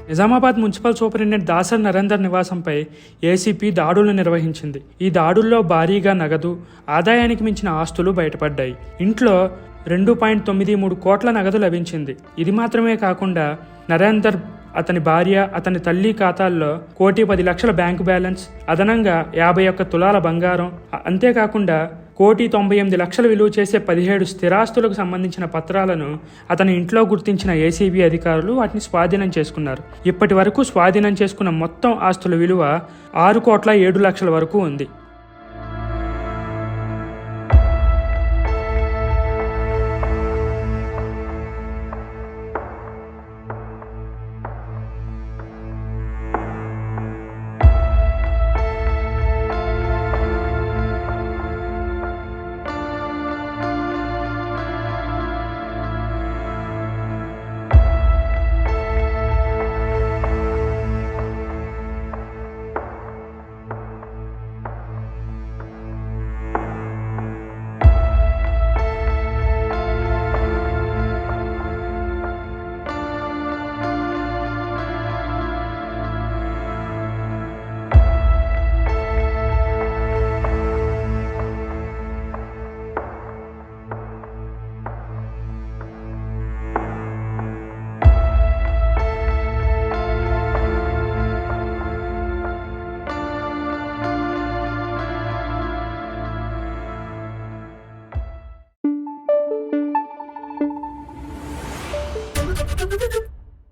Nizamabad municipal superintendent Dasar Narender నివాసంపై ACP దాడులు నిర్వహించింది. ఈ దాడుల్లో భారీగా నగదు, ఆదాయానికి మించిన ఆస్తులు బయటపడ్డాయి. ఇంట్లో 2.93 కోట్ల నగదు లభించింది. ఇది మాత్రమే కాకుండా నరేందర్, అతని భార్య, అతని తల్లి ఖాతాల్లో 1,10,00,000 బ్యాంకు బ్యాలెన్స్, అదనంగా 51 తులాల బంగారం, అంతేకాకుండా 1,98,00,000 విలువ చేసే 17 స్థిరాస్తులకు సంబంధించిన పత్రాలను అతని ఇంట్లో గుర్తించిన ఏసీబీ అధికారులు వాటిని స్వాధీనం చేసుకున్నారు. ఇప్పటి వరకు స్వాధీనం చేసుకున్న మొత్తం ఆస్తుల విలువ 6,07,00,000 వరకు ఉంది.